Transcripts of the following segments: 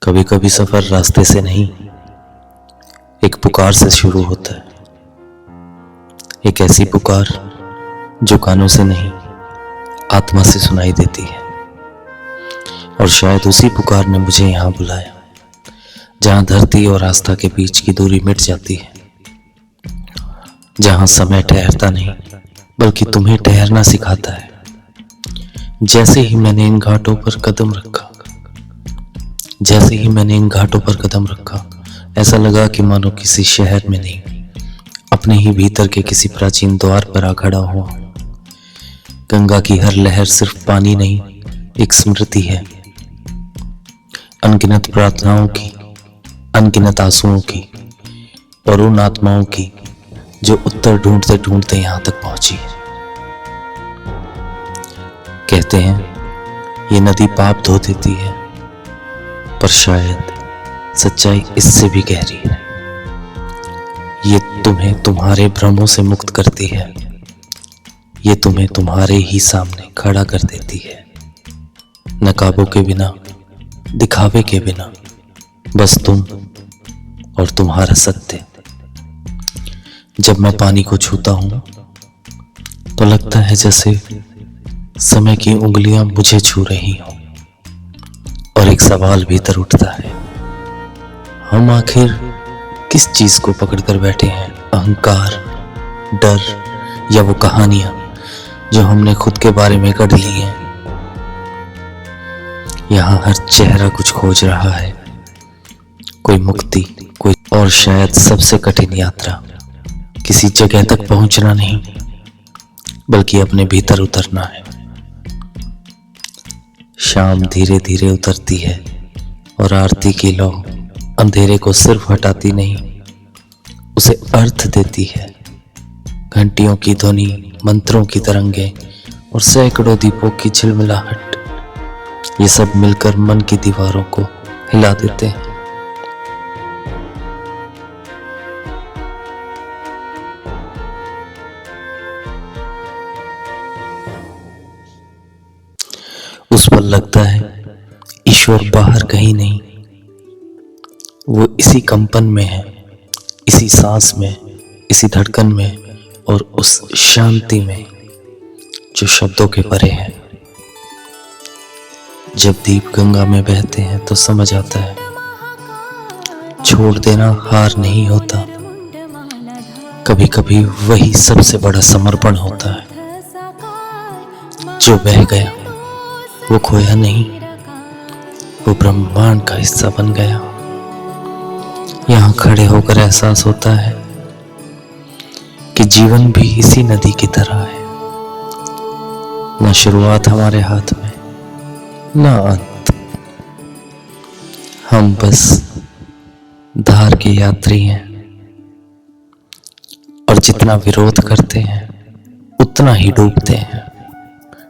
कभी कभी सफर रास्ते से नहीं, एक पुकार से शुरू होता है। एक ऐसी पुकार जो कानों से नहीं, आत्मा से सुनाई देती है। और शायद उसी पुकार ने मुझे यहाँ बुलाया, जहाँ धरती और आस्था के बीच की दूरी मिट जाती है, जहाँ समय ठहरता नहीं बल्कि तुम्हें ठहरना सिखाता है। जैसे ही मैंने इन घाटों पर कदम रखा, ऐसा लगा कि मानो किसी शहर में नहीं, अपने ही भीतर के किसी प्राचीन द्वार पर आ खड़ा हुआ। गंगा की हर लहर सिर्फ पानी नहीं, एक स्मृति है, अनगिनत प्रार्थनाओं की, अनगिनत आंसुओं की और उन आत्माओं की जो उत्तर ढूंढते ढूंढते यहां तक पहुंची। कहते हैं ये नदी पाप धो देती है, पर शायद सच्चाई इससे भी गहरी है। ये तुम्हें तुम्हारे भ्रमों से मुक्त करती है, ये तुम्हें तुम्हारे ही सामने खड़ा कर देती है, नकाबों के बिना, दिखावे के बिना, बस तुम और तुम्हारा सत्य। जब मैं पानी को छूता हूं तो लगता है जैसे समय की उंगलियां मुझे छू रही हों। और एक सवाल भीतर उठता है, हम आखिर किस चीज को पकड़कर बैठे हैं? अहंकार, डर या वो कहानियां जो हमने खुद के बारे में गढ़ ली हैं? यहाँ हर चेहरा कुछ खोज रहा है, कोई मुक्ति, कोई, और शायद सबसे कठिन यात्रा किसी जगह तक पहुंचना नहीं बल्कि अपने भीतर उतरना है। शाम धीरे धीरे उतरती है और आरती की लौ अंधेरे को सिर्फ हटाती नहीं, उसे अर्थ देती है। घंटियों की ध्वनि, मंत्रों की तरंगे और सैकड़ों दीपों की झिलमिलाहट, ये सब मिलकर मन की दीवारों को हिला देते हैं। उस पर लगता है ईश्वर बाहर कहीं नहीं, वो इसी कंपन में है, इसी सांस में, इसी धड़कन में और उस शांति में जो शब्दों के परे है। जब दीप गंगा में बहते हैं तो समझ आता है, छोड़ देना हार नहीं होता, कभी कभी वही सबसे बड़ा समर्पण होता है। जो बह गया वो खोया नहीं, वो ब्रह्मांड का हिस्सा बन गया। यहाँ खड़े होकर एहसास होता है कि जीवन भी इसी नदी की तरह है, न शुरुआत हमारे हाथ में, न अंत। हम बस धार के यात्री हैं और जितना विरोध करते हैं उतना ही डूबते हैं,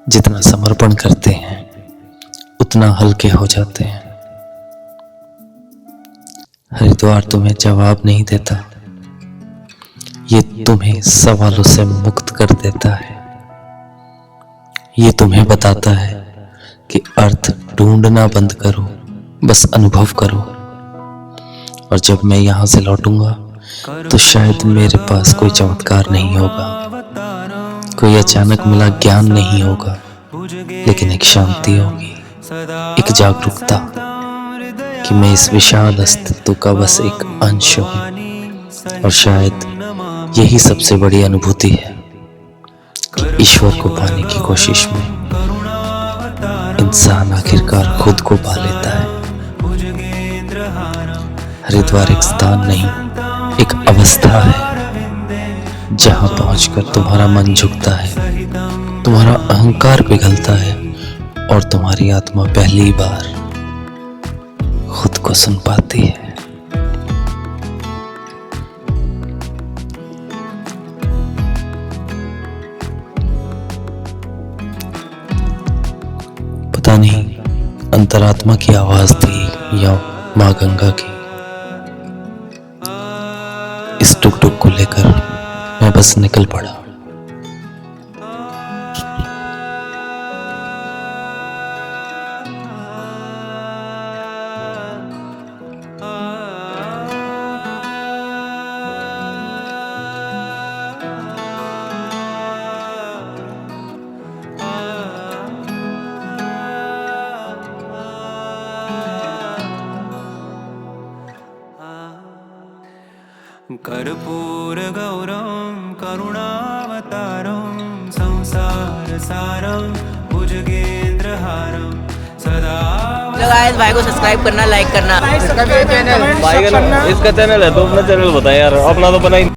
जितना समर्पण करते हैं उतना हल्के हो जाते हैं। हरिद्वार तुम्हें जवाब नहीं देता, ये तुम्हें सवालों से मुक्त कर देता है। ये तुम्हें बताता है कि अर्थ ढूंढना बंद करो, बस अनुभव करो। और जब मैं यहाँ से लौटूंगा तो शायद मेरे पास कोई चमत्कार नहीं होगा, कोई अचानक मिला ज्ञान नहीं होगा, लेकिन एक शांति होगी, एक जागरूकता कि मैं इस विशाल अस्तित्व का बस एक अंश हूँ। और शायद यही सबसे बड़ी अनुभूति है कि ईश्वर को पाने की कोशिश में इंसान आखिरकार खुद को पा लेता है। हरिद्वार एक स्थान नहीं, एक अवस्था है, जहां पहुंचकर तुम्हारा मन झुकता है, तुम्हारा अहंकार पिघलता है और तुम्हारी आत्मा पहली बार खुद को सुन पाती है। पता नहीं अंतरात्मा की आवाज थी या माँ गंगा की। इस टुकटुक को लेकर मैं बस निकल पड़ा। कर्पूर गौरम करुणावतारम संसार सारम भुजगेंद्रहारम सदा। गाइस भाई को सब्सक्राइब करना, लाइक करना। इसका चैनल है तो अपना चैनल बता यार, अपना तो बना ही